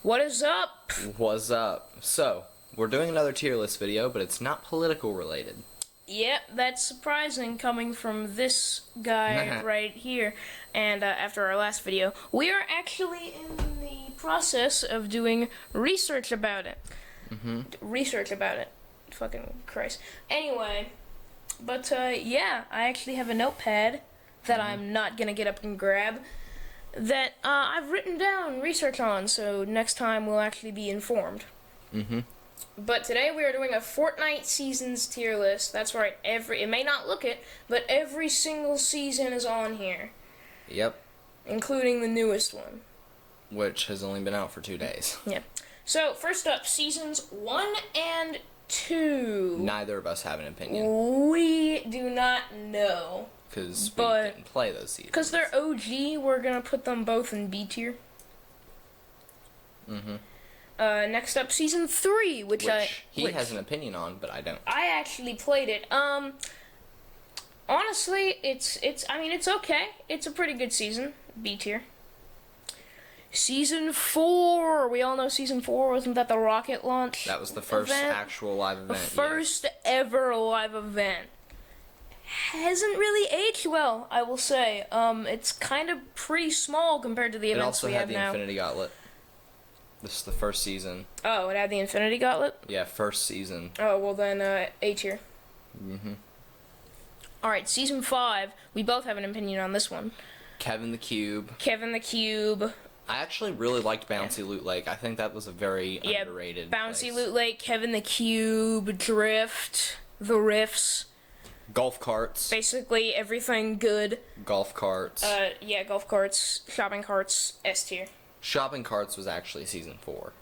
What is up? What's up? So, we're doing another tier list video, but it's not political related. Yep, that's surprising coming from this guy right here. And after our last video, we are actually in the process of doing research about it. Research about it. Fucking Christ. Anyway, but yeah, I actually have a notepad that I'm not gonna get up and grab that I've written down research on, so next time we'll actually be informed. But today we are doing a Fortnite seasons tier list. That's right, it may not look it, but every single season is on here. Yep. Including the newest one. Which has only been out for 2 days. Yeah. So, first up, seasons 1 and 2. Neither of us have an opinion. We do not know. Because we didn't play those seasons. Because they're OG, we're going to put them both in B tier. Next up, season 3, which he has an opinion on, but I don't. I actually played it. Honestly, it's okay. It's a pretty good season. B tier. Season 4. We all know season 4. Wasn't that the rocket launch? That was the first actual live event. The first ever live event. Hasn't really aged well, I will say. It's kind of pretty small compared to the events we have now. It also had the Infinity Gauntlet. This is the first season. Oh, it had the Infinity Gauntlet? Yeah, first season. Oh, well then, A tier. Alright, season 5. We both have an opinion on this one. Kevin the Cube. Kevin the Cube. I actually really liked Bouncy Loot Lake. I think that was a very underrated Bouncy place. Loot Lake, Kevin the Cube, Drift, the Riffs. Golf carts. Basically everything good. Golf carts. Yeah, golf carts, shopping carts, S tier. Shopping carts was actually season 4.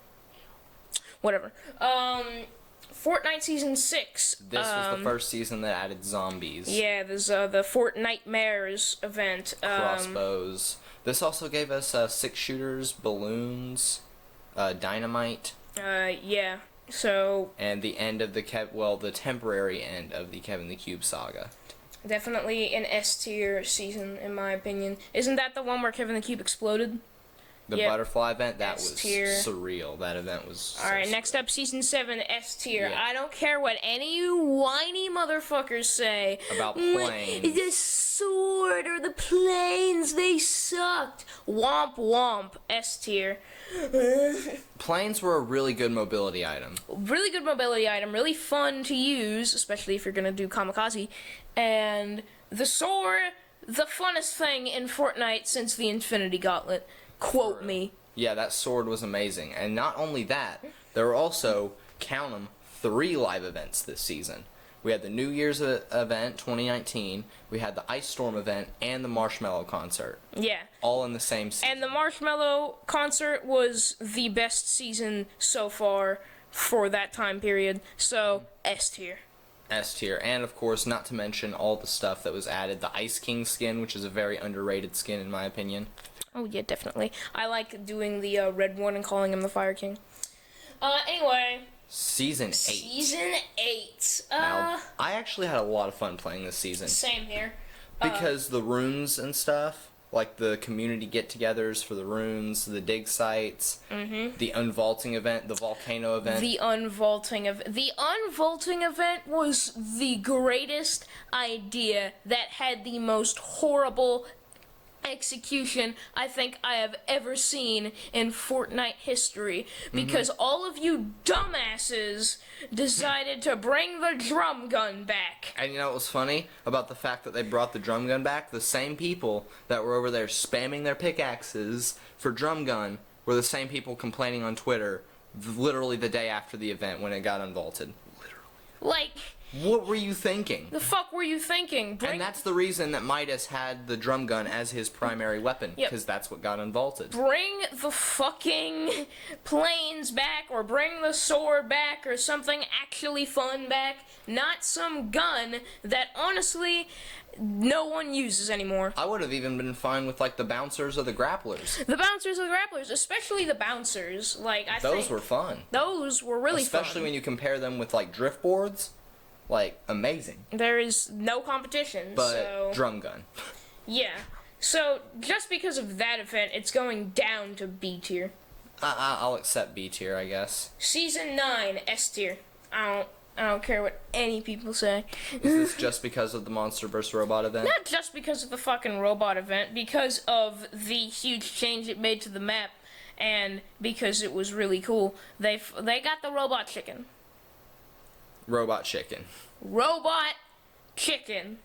Whatever. Fortnite season 6. This was the first season that added zombies. Yeah, there's the Fortnitemares event. Crossbows. This also gave us 6-shooters, balloons, dynamite. Yeah. So. And the end of the the temporary end of the Kevin the Cube saga. Definitely an S tier season, in my opinion. Isn't that the one where Kevin the Cube exploded? The butterfly event, that was S-tier. surreal. That event was Alright, next up, season 7, S tier. Yeah. I don't care what any whiny motherfuckers say. About planes. The sword or the planes, they sucked. Womp womp, S tier. Planes were a really good mobility item. Really good mobility item, really fun to use, especially if you're gonna do kamikaze. And the sword, the funnest thing in Fortnite since the Infinity Gauntlet. Quote me. Yeah, that sword was amazing. And not only that, there were also, count them, 3 live events this season. We had the New Year's event, 2019, we had the Ice Storm event, and the Marshmallow concert. Yeah. All in the same season. And the Marshmallow concert was the best season so far for that time period. So, S tier. S tier. And of course, not to mention all the stuff that was added. The Ice King skin, which is a very underrated skin in my opinion. Oh yeah, definitely. I like doing the red one and calling him the Fire King. Anyway. Season 8. Season 8. Now, I actually had a lot of fun playing this season. Same here. Because the runes and stuff, like the community get-togethers for the runes, the dig sites, the unvaulting event, the volcano event. The unvaulting event was the greatest idea that had the most horrible execution I think I have ever seen in Fortnite history, because all of you dumbasses decided to bring the drum gun back. And you know what was funny about the fact that they brought the drum gun back? The same people that were over there spamming their pickaxes for drum gun were the same people complaining on Twitter literally the day after the event when it got unvaulted. Literally. Like, what were you thinking? The fuck were you thinking? And that's the reason that Midas had the drum gun as his primary weapon, because that's what got unvaulted. Bring the fucking planes back, or bring the sword back, or something actually fun back, not some gun that honestly no one uses anymore. I would have even been fine with like the bouncers or the grapplers. The bouncers or the grapplers, especially the bouncers. Like those were fun. Those were really fun. Especially when you compare them with like drift boards. Like, amazing. There is no competition, but drum gun. Yeah. So, just because of that event, it's going down to B tier. I'll accept B tier, I guess. Season 9, S tier. I don't care what any people say. Is this just because of the Monster vs. Robot event? Not just because of the fucking robot event, because of the huge change it made to the map, and because it was really cool. They got the robot chicken. Robot chicken. Robot chicken.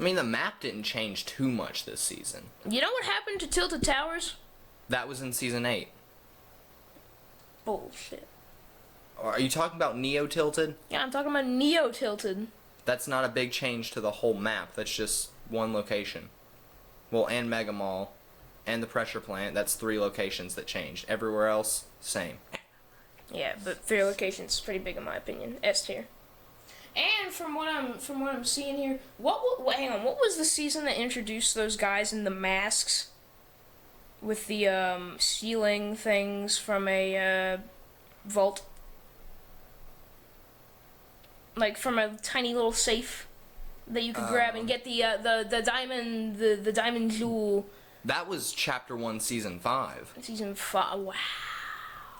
I mean, the map didn't change too much this season. You know what happened to Tilted Towers? That was in season 8. Bullshit. Are you talking about Neo Tilted? Yeah, I'm talking about Neo Tilted. That's not a big change to the whole map. That's just one location. Well, and Mega Mall, and the pressure plant. That's 3 locations that changed. Everywhere else, same. Yeah, but 3 locations is pretty big in my opinion. S tier. And from what I'm seeing here, hang on, what was the season that introduced those guys in the masks with the stealing things from a vault? Like from a tiny little safe that you could grab and get the diamond jewel. That was Chapter 1, Season 5. Season 5. Wow.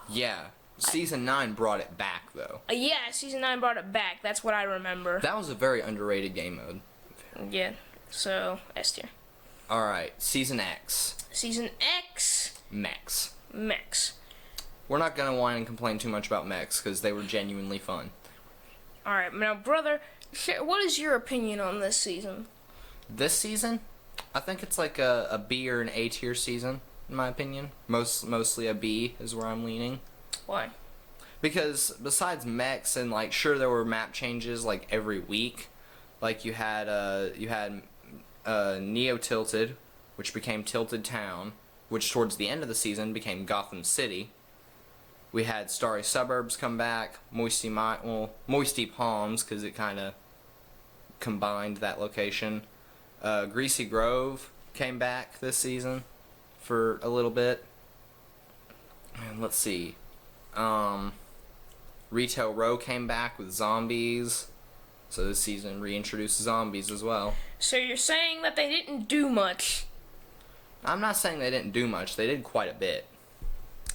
Yeah. Season 9 brought it back, though. Yeah, Season 9 brought it back. That's what I remember. That was a very underrated game mode. Yeah, so S tier. Alright, Season X. Season X. Mechs. Mechs. We're not gonna whine and complain too much about mechs, because they were genuinely fun. Alright, now, brother, what is your opinion on this season? This season? I think it's like a B or an A tier season, in my opinion. Mostly a B is where I'm leaning. Why? Because besides mechs and like sure there were map changes like every week, like you had Neo Tilted, which became Tilted Town, which towards the end of the season became Gotham City. We had Starry Suburbs come back, Moisty Palms because it kind of combined that location. Greasy Grove came back this season for a little bit. And let's see. Retail Row came back with zombies. So this season reintroduced zombies as well. So you're saying that they didn't do much. I'm not saying they didn't do much. They did quite a bit.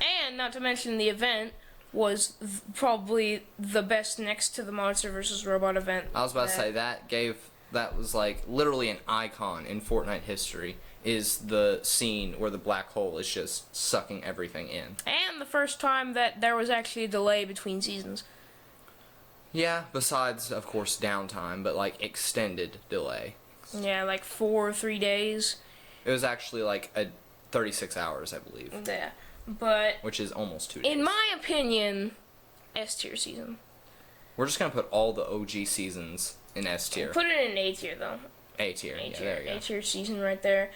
And not to mention the event was probably the best next to the Monster vs. Robot event. I was about to say that was like literally an icon in Fortnite history. Is the scene where the black hole is just sucking everything in. And the first time that there was actually a delay between seasons. Yeah, besides, of course, downtime, but like extended delay. Yeah, like 4 or 3 days. It was actually like 36 hours, I believe. Yeah, but... Which is almost 2 days. In my opinion, S tier season. We're just gonna put all the OG seasons in S tier. Put it in A tier, though. A tier, yeah, there you go. A tier season right there.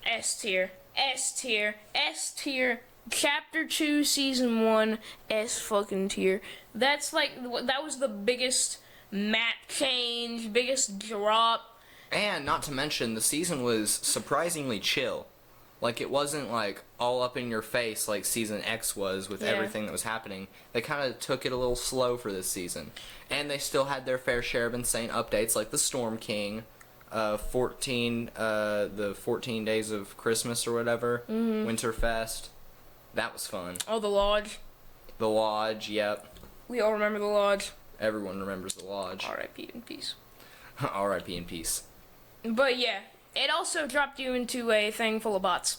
S tier, S tier, S tier. Chapter 2, Season 1, S fucking tier. That's like, that was the biggest map change, biggest drop. And not to mention, the season was surprisingly chill. Like, it wasn't like all up in your face like Season X was with everything that was happening. They kind of took it a little slow for this season. And they still had their fair share of insane updates like the Storm King. The 14 Days of Christmas or whatever, Winterfest. That was fun. Oh, the Lodge. The Lodge, yep. We all remember the Lodge. Everyone remembers the Lodge. R.I.P. in peace. R.I.P. in peace. But yeah, it also dropped you into a thing full of bots.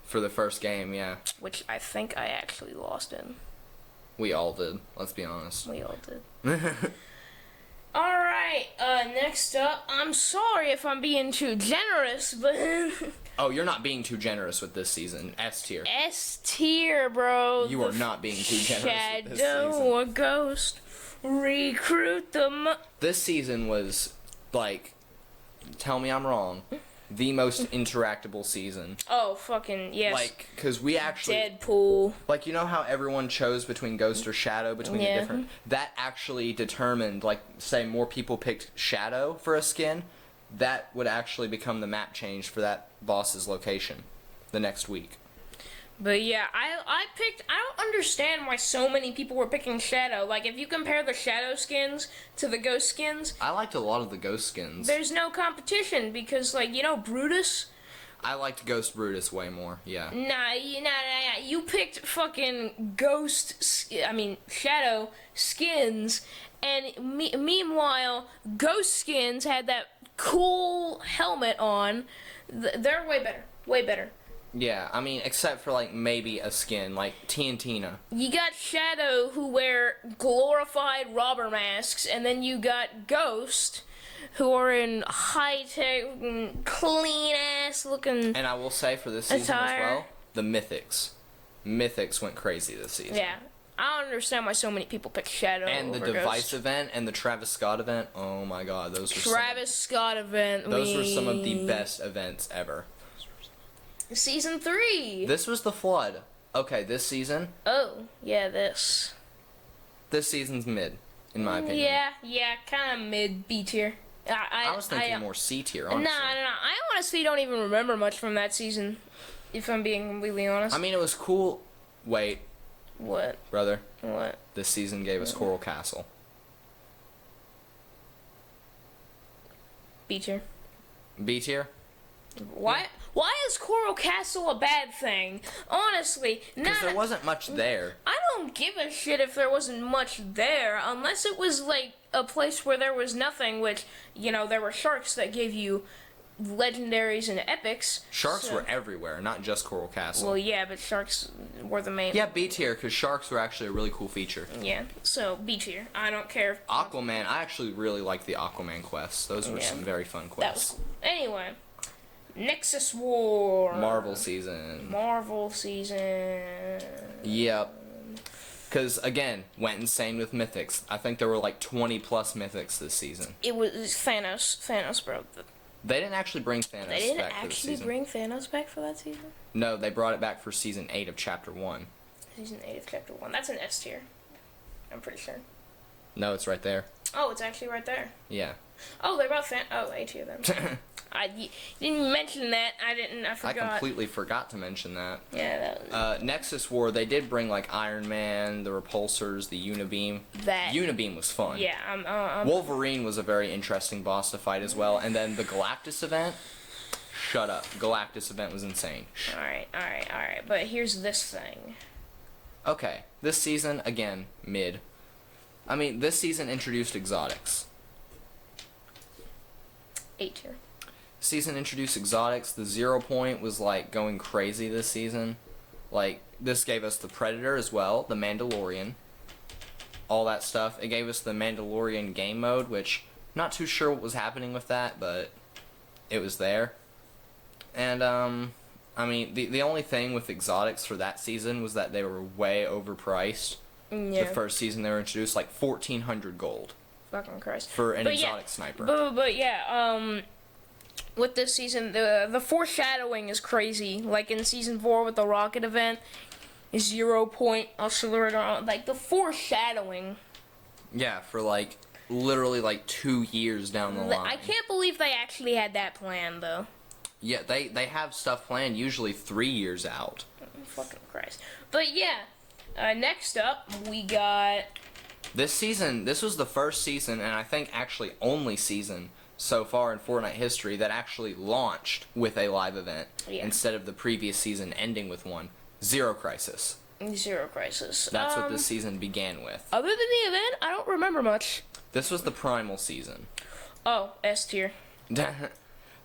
For the first game, yeah. Which I think I actually lost in. We all did, let's be honest. We all did. Alright, next up, I'm sorry if I'm being too generous, but... Oh, you're not being too generous with this season. S tier. S tier, bro. You are not being too generous with this Shadow season. or Ghost, recruit them. This season was, like, tell me I'm wrong, the most interactable season. Oh, fucking, yes. Like, because we actually... Deadpool. Like, you know how everyone chose between Ghost or Shadow, between the different... That actually determined, like, say more people picked Shadow for a skin, that would actually become the map change for that boss's location the next week. But yeah, I don't understand why so many people were picking Shadow. Like, if you compare the Shadow skins to the Ghost skins... I liked a lot of the Ghost skins. There's no competition, because, like, you know Brutus? I liked Ghost Brutus way more. Yeah. Nah. You picked fucking Shadow skins, and meanwhile, Ghost skins had that cool helmet on. They're way better. Way better. Yeah, I mean, except for, like, maybe a skin, like Tina. You got Shadow, who wear glorified robber masks, and then you got Ghost, who are in high-tech, clean-ass looking And I will say for this season attire. as well, the Mythics. Mythics went crazy this season. Yeah. I don't understand why so many people pick Shadow And the over Device Ghost. event and the Travis Scott event, oh my god, those were Travis Scott event. those were some of the best events ever. Season 3. This was the flood. Okay, this season. Oh, yeah, this. This season's mid, in my opinion. Yeah, kind of mid B tier. I was thinking more C tier, honestly. Nah. I honestly don't even remember much from that season, if I'm being completely honest. I mean, it was cool. Wait, What? brother. What? This season gave us Coral Castle. B tier. B tier? Why is Coral Castle a bad thing? Honestly, Because there wasn't much there. I don't give a shit if there wasn't much there, unless it was like a place where there was nothing, which, there were sharks that gave you legendaries and epics. Sharks were everywhere, not just Coral Castle. Well, yeah, but sharks were the main. Yeah, B tier, because sharks were actually a really cool feature. Yeah, so B tier. I don't care. Aquaman, I actually really liked the Aquaman quests. Those were some very fun That quests. was cool. Anyway, Nexus War. Marvel season. Yep. Because, again, went insane with mythics. I think there were like 20 plus mythics this season. It was Thanos, bro. They didn't actually bring Thanos They didn't back for this actually season. bring Thanos back for that season? No, they brought it back for season 8 of chapter 1. Season 8 of Chapter 1. That's an S tier. I'm pretty sure. No, it's right there. Oh, it's actually right there. Yeah. Oh, they brought A tier then. You didn't mention that. I I forgot. completely forgot to mention that. Yeah, that was... Nexus War, they did bring like Iron Man, the Repulsors, the Unibeam. That. Unibeam was fun. Yeah, I'm... Wolverine was a very interesting boss to fight as well. And then the Galactus event, shut up. Galactus event was insane. Alright. But here's this thing. Okay, this season, again, mid. I mean, this season introduced exotics. A tier. Season introduced exotics. The 0 point was like going crazy this season. Like, this gave us the Predator as well, the Mandalorian, all that stuff. It gave us the Mandalorian game mode, which not too sure what was happening with that, but it was there. And I mean, the only thing with exotics for that season was that they were way overpriced. Yeah. The first season they were introduced, like 1,400 gold Fucking Christ. for an But exotic sniper. But yeah, with this season, the foreshadowing is crazy. Like in season 4 with the rocket event, 0 point. I'll show it on. Like the foreshadowing. Yeah, for like literally like 2 years down the line. I can't believe they actually had that plan though. Yeah, they have stuff planned usually 3 years out. Fucking Christ. But yeah, next up we got. This season, this was the first season, and I think actually only season so far in Fortnite history that actually launched with a live event instead of the previous season ending with one. Zero Crisis. Zero Crisis. That's what this season began with. Other than the event, I don't remember much. This was the Primal season. Oh, S tier.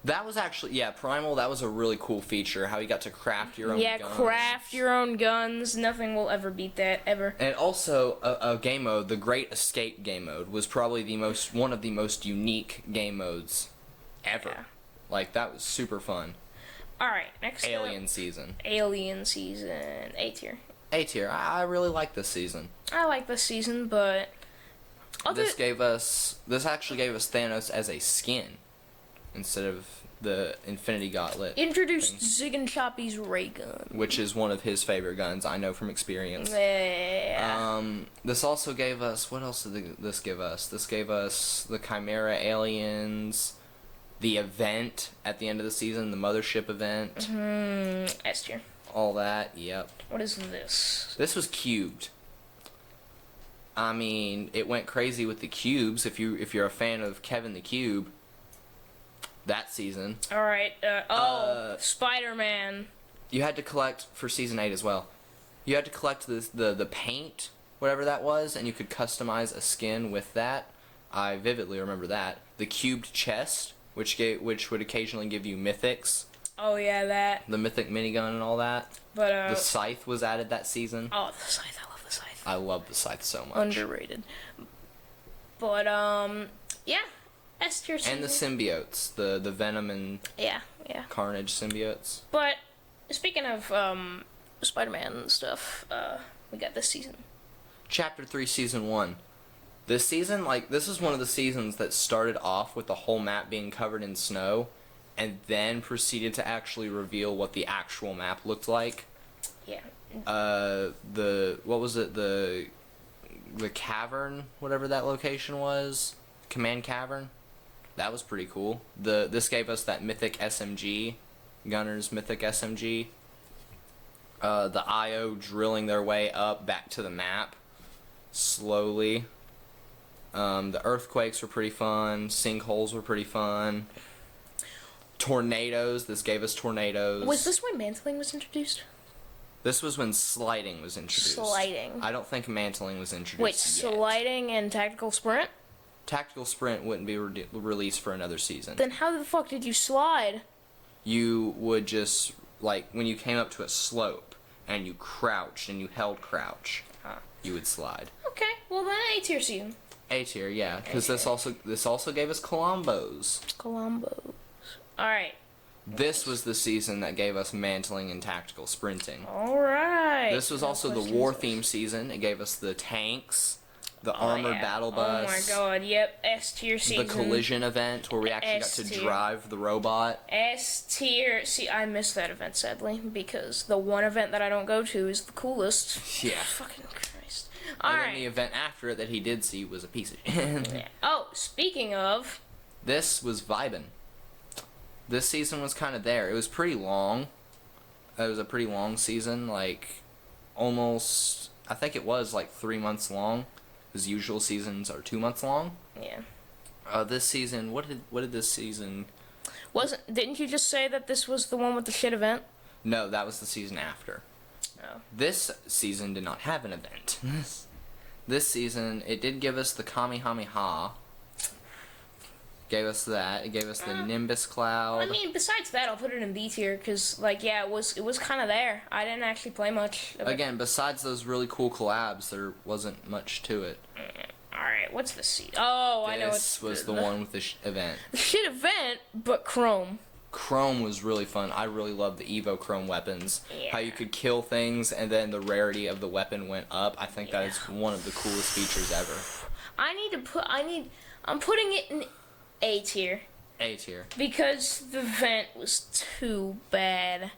That was actually, yeah, Primal, that was a really cool feature, how you got to craft your own guns. Yeah, craft your own guns. Nothing will ever beat that, ever. And also, a game mode, the Great Escape game mode, was probably one of the most unique game modes ever. Yeah. Like, that was super fun. Alright, next Alien up. season. Alien season. A tier. A tier. I really like this season. I like this season, but... This actually gave us Thanos as a skin instead of the Infinity Gauntlet. Introduced Zig and Choppy's ray gun. Which is one of his favorite guns, I know from experience. Yeah. This also gave us, what else did this give us? This gave us the Chimera aliens, the event at the end of the season, the Mothership event. S tier. All that, yep. What is this? This was cubed. I mean, it went crazy with the cubes. If you're a fan of Kevin the Cube, that season. All right. Spider-Man. You had to collect for season 8 as well. You had to collect the paint, whatever that was, and you could customize a skin with that. I vividly remember that. The cubed chest, which would occasionally give you mythics. Oh yeah, that. The mythic minigun and all that. But the scythe was added that season. Oh, the scythe! I love the scythe. I love the scythe so much. Underrated. But yeah, S tier season. And the symbiotes, the Venom and yeah. Carnage symbiotes. But speaking of Spider-Man stuff, we got this season. Chapter 3, Season 1. This season, this is one of the seasons that started off with the whole map being covered in snow, and then proceeded to actually reveal what the actual map looked like. Yeah. What was it? The cavern, whatever that location was, Command Cavern. That was pretty cool. This gave us that mythic SMG, Gunner's mythic SMG. The IO drilling their way up back to the map slowly. The earthquakes were pretty fun. Sinkholes were pretty fun. Tornadoes. This gave us tornadoes. Was this when mantling was introduced? This was when sliding was introduced. Sliding. I don't think mantling was introduced Wait, yet. sliding and tactical sprint? Tactical sprint wouldn't be released for another season. Then how the fuck did you slide? You would just, when you came up to a slope, and you crouched, and you held crouch, you would slide. Okay, well then A tier season. A tier, yeah, because this also gave us Colombos. Colombos. Alright. This was the season that gave us mantling and tactical sprinting. Alright. This was also the war theme season. It gave us the tanks, the armored battle bus. Oh my god, yep, S tier season. The collision event where we actually got to drive the robot. S tier. See, I missed that event sadly because the one event that I don't go to is the coolest. Yeah. Fucking Christ. And then the event after it that he did see was a piece of shit. Yeah. Oh, speaking of. This was vibin'. This season was kind of there. It was pretty long. It was a pretty long season, almost, I think it was 3 months long. Because usual seasons are 2 months long. Yeah. This season, what did this season? Didn't you just say that this was the one with the shit event? No, that was the season after. Oh. This season did not have an event. This season, it did give us the Kamehameha. Gave us that. It gave us the Nimbus Cloud. I mean, besides that, I'll put it in B tier because, it was kind of there. I didn't actually play much of it. Again, besides those really cool collabs, there wasn't much to it. Alright, what's the C? Oh, I know. This was the one with the event. The shit event, but Chrome. Chrome was really fun. I really loved the Evo Chrome weapons. Yeah. How you could kill things and then the rarity of the weapon went up. I think that is one of the coolest features ever. I'm putting it in A tier. A tier. Because the event was too bad.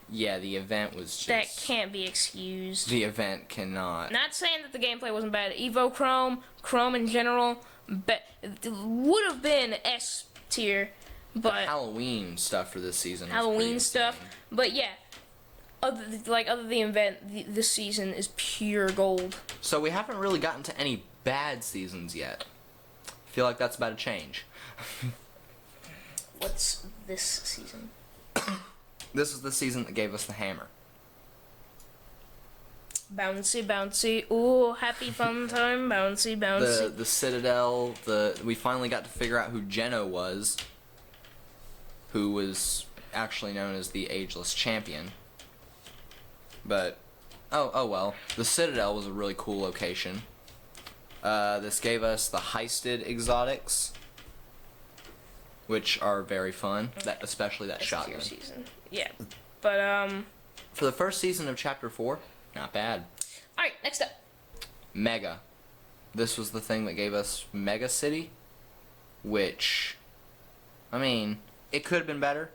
Yeah, the event was just... That can't be excused. The event cannot. Not saying that the gameplay wasn't bad. Evo Chrome in general, would have been S tier, but... The Halloween stuff for this season Halloween was stuff, insane. but yeah. Other than the event, this season is pure gold. So we haven't really gotten to any bad seasons yet. I feel like that's about to change. What's this season? This is the season that gave us the hammer. Bouncy, bouncy. Ooh, happy fun time. Bouncy, bouncy. The Citadel. We finally got to figure out who Geno was, who was actually known as the Ageless Champion. But oh well. The Citadel was a really cool location. This gave us the heisted exotics, which are very fun. Especially that shotgun. Season. Yeah, but for the first season of Chapter 4, not bad. All right, next up. Mega. This was the thing that gave us Mega City, which, I mean, it could have been better.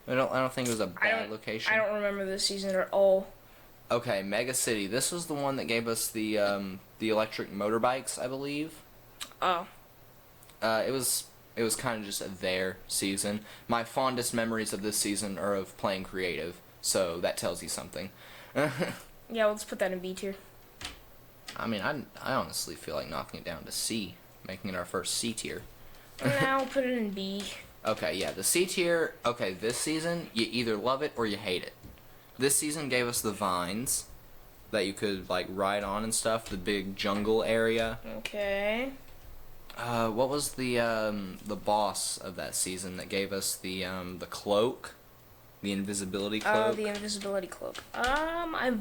I don't think it was a bad location. I don't remember this season at all. Okay, Mega City. This was the one that gave us the electric motorbikes, I believe. Oh. It was kind of just a there season. My fondest memories of this season are of playing creative, so that tells you something. Yeah, let's put that in B tier. I mean, I honestly feel like knocking it down to C, making it our first C tier. Now put it in B. Okay, yeah, the C tier. Okay, this season you either love it or you hate it. This season gave us the vines that you could like ride on and stuff. The big jungle area. Okay. What was the boss of that season that gave us the cloak, the invisibility cloak? Oh, the invisibility cloak. I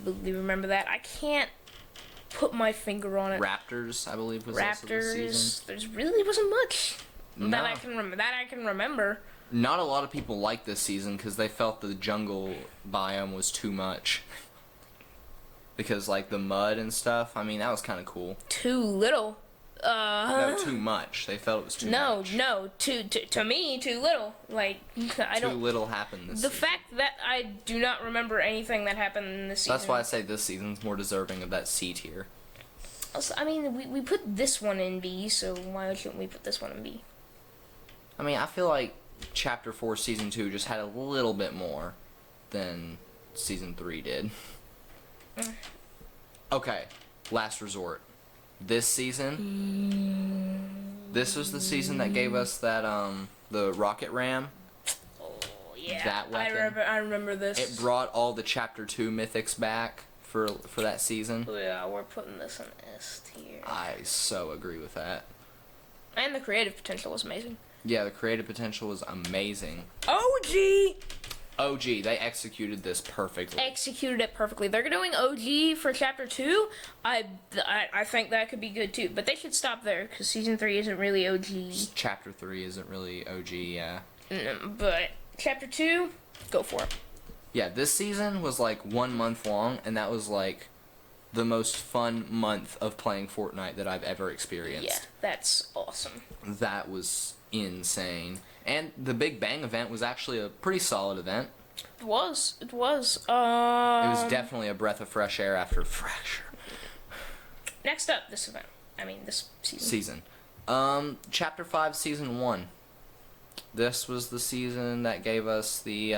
vaguely remember that. I can't put my finger on it. Raptors, I believe, was also this season. There really wasn't much No. that I can remember. Not a lot of people liked this season because they felt the jungle biome was too much. Because like the mud and stuff, I mean that was kind of cool. Too little. No, too much. They felt it was too much. No, to me, too little. Like, I don't... Too little happened this season. The fact that I do not remember anything that happened in this season... That's why I say this season's more deserving of that C tier. Also, I mean, we put this one in B, so why shouldn't we put this one in B? I mean, I feel like Chapter 4 Season 2 just had a little bit more than Season 3 did. Okay, Last Resort. This season, this was the season that gave us that, the rocket ram. Oh, yeah. That weapon. I remember this. It brought all the Chapter 2 mythics back for that season. Yeah, we're putting this in S tier. I so agree with that. And the creative potential was amazing. Yeah, the creative potential was amazing. OG! OG, they executed this perfectly. Executed it perfectly. They're doing OG for Chapter 2. I think that could be good too. But they should stop there, because Season 3 isn't really OG. Chapter 3 isn't really OG, yeah. But Chapter 2, go for it. Yeah, this season was like 1 month long, and that was like the most fun month of playing Fortnite that I've ever experienced. Yeah, that's awesome. That was insane. And the Big Bang event was actually a pretty solid event. It was. It was definitely a breath of fresh air after fresh. Next up, this event. I mean, this season. Chapter 5, Season 1. This was the season that gave us the,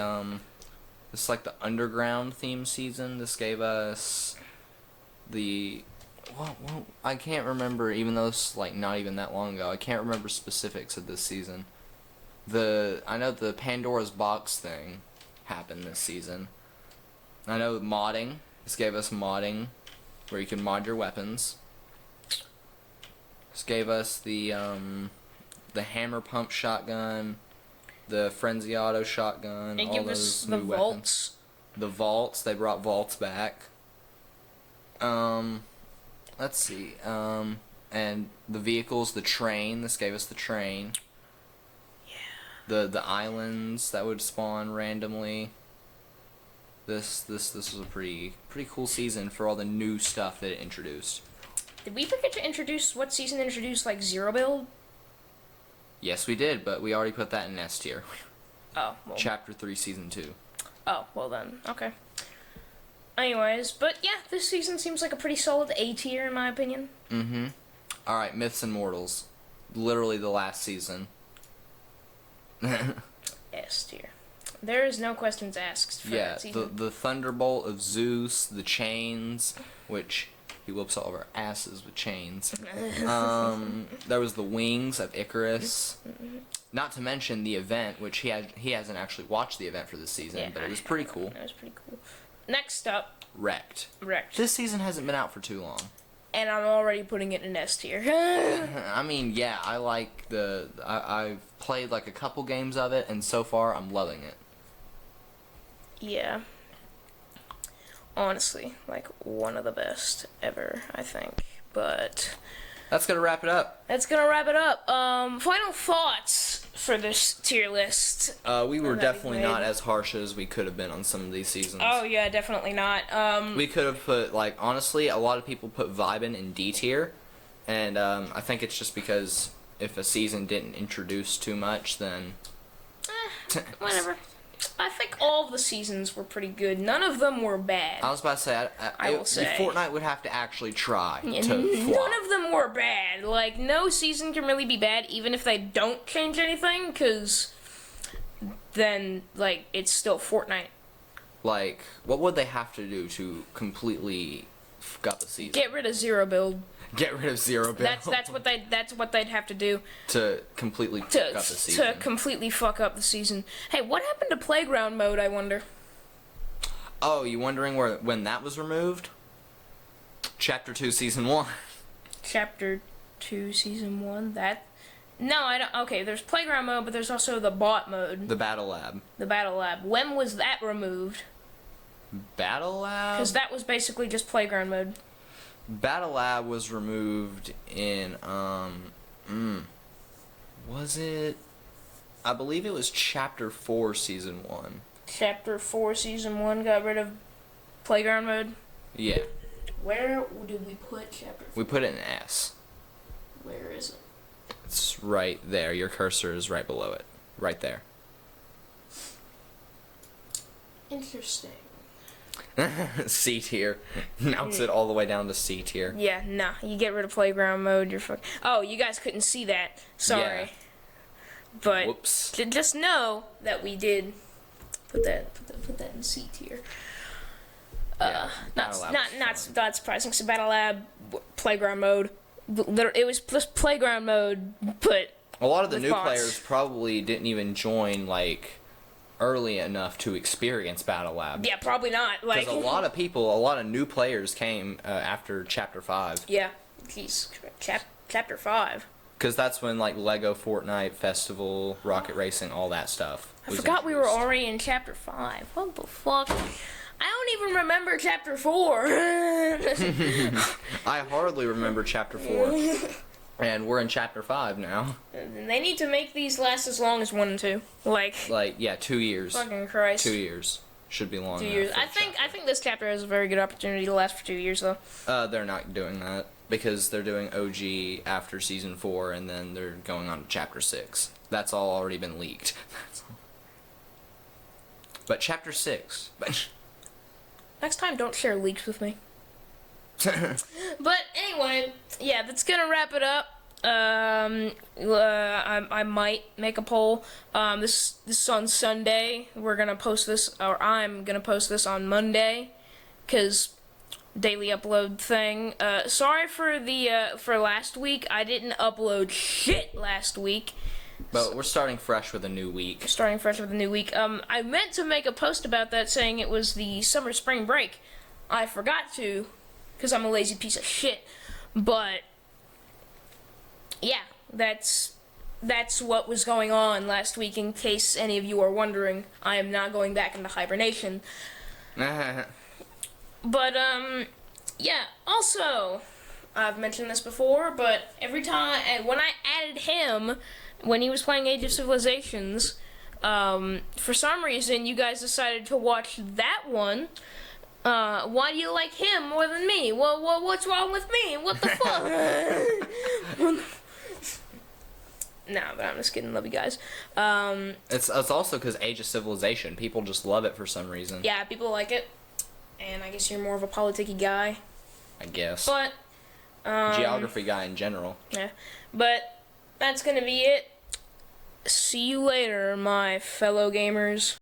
this like the underground theme season. This gave us the, well, I can't remember, even though it's like not even that long ago, I can't remember specifics of this season. I know the Pandora's Box thing happened this season. I know modding. This gave us modding, where you can mod your weapons. This gave us the hammer pump shotgun, the frenzy auto shotgun, It all gave those us new the weapons. vaults. The vaults, they brought vaults back. Let's see. And the vehicles, the train. This gave us the train. The islands that would spawn randomly. This was a pretty cool season for all the new stuff that it introduced. Did we forget to introduce what season introduced like Zero Build? Yes, we did, but we already put that in S tier. Oh, well. Chapter 3, Season 2. Oh, well then. Okay. Anyways, but yeah, this season seems like a pretty solid A tier in my opinion. Mm-hmm. Alright, Myths and Mortals. Literally the last season. S tier. There is no questions asked for that season. the Thunderbolt of Zeus, the chains, which he whoops all of our asses with chains. There was the wings of Icarus. Not to mention the event, which he hasn't actually watched the event for this season, Yeah, but it was pretty cool. It was pretty cool. Next up, Wrecked. Wrecked. This season hasn't been out for too long. And I'm already putting it in S tier. I mean, yeah, I like I've played like a couple games of it, and so far I'm loving it. Yeah. Honestly, like one of the best ever, I think. But that's gonna wrap it up. That's gonna wrap it up. Final thoughts for this tier list. We were definitely not as harsh as we could have been on some of these seasons. Oh yeah, definitely not. We could have put, like, honestly, a lot of people put Vibin in D tier, and I think it's just because if a season didn't introduce too much, then whatever. I think all of the seasons were pretty good. None of them were bad. I was about to say, I will say. Fortnite would have to actually try to None flop. of them were bad. Like, no season can really be bad, even if they don't change anything, because then, like, it's still Fortnite. Like, what would they have to do to completely got the season. Get rid of Zero Build. Get rid of Zero Build. That's what they'd have to do to completely fuck up the season. To completely fuck up the season. Hey, what happened to Playground Mode, I wonder? Oh, you wondering when that was removed? Chapter 2, Season 1. Chapter 2, Season 1? No, I don't... Okay, there's Playground Mode, but there's also the bot mode. The Battle Lab. The Battle Lab. When was that removed? Battle Lab? Because that was basically just Playground Mode. Battle Lab was removed in, was it? I believe it was Chapter 4, Season 1. Chapter 4, Season 1 got rid of Playground Mode? Yeah. Where did we put Chapter 4? We put it in S. Where is it? It's right there. Your cursor is right below it. Right there. Interesting. C tier. Mounts it all the way down to C tier. Yeah, nah. You get rid of Playground Mode, you're fuck. Oh, you guys couldn't see that. Sorry. Yeah. But Whoops. just know that we did put that in C tier. Not surprising. So Battle Lab, Playground Mode. It was just Playground Mode, but a lot of the new bots. players probably didn't even join early enough to experience Battle Lab. Yeah, probably not. Because a lot of new players came after Chapter 5. Yeah, Chapter 5. Because that's when Lego Fortnite Festival, Rocket Racing, all that stuff. I forgot we were already in Chapter 5. What the fuck? I don't even remember Chapter 4. I hardly remember Chapter 4. And we're in Chapter 5 now. They need to make these last as long as 1 and 2. Yeah, 2 years. Fucking Christ. 2 years. Should be long 2 enough years. for I think this chapter has a very good opportunity to last for 2 years, though. They're not doing that. Because they're doing OG after Season 4, and then they're going on to Chapter 6. That's all already been leaked. But Chapter 6... Next time, don't share leaks with me. But anyway, yeah, that's gonna wrap it up. I might make a poll. This is on Sunday. We're gonna post this, or I'm gonna post this on Monday, cause daily upload thing. Sorry for for last week. I didn't upload shit last week. But we're starting fresh with a new week. I meant to make a post about that saying it was the summer spring break. I forgot to, because I'm a lazy piece of shit. But yeah, that's what was going on last week. In case any of you are wondering, I am not going back into hibernation. But yeah. Also, I've mentioned this before, but every time when I added him. When he was playing Age of Civilizations, for some reason you guys decided to watch that one. Why do you like him more than me? What's wrong with me? What the fuck? Nah, but I'm just kidding. Love you guys. It's also because Age of Civilization. People just love it for some reason. Yeah, people like it. And I guess you're more of a politicky guy. I guess. But, geography guy in general. Yeah. But that's gonna be it. See you later, my fellow gamers.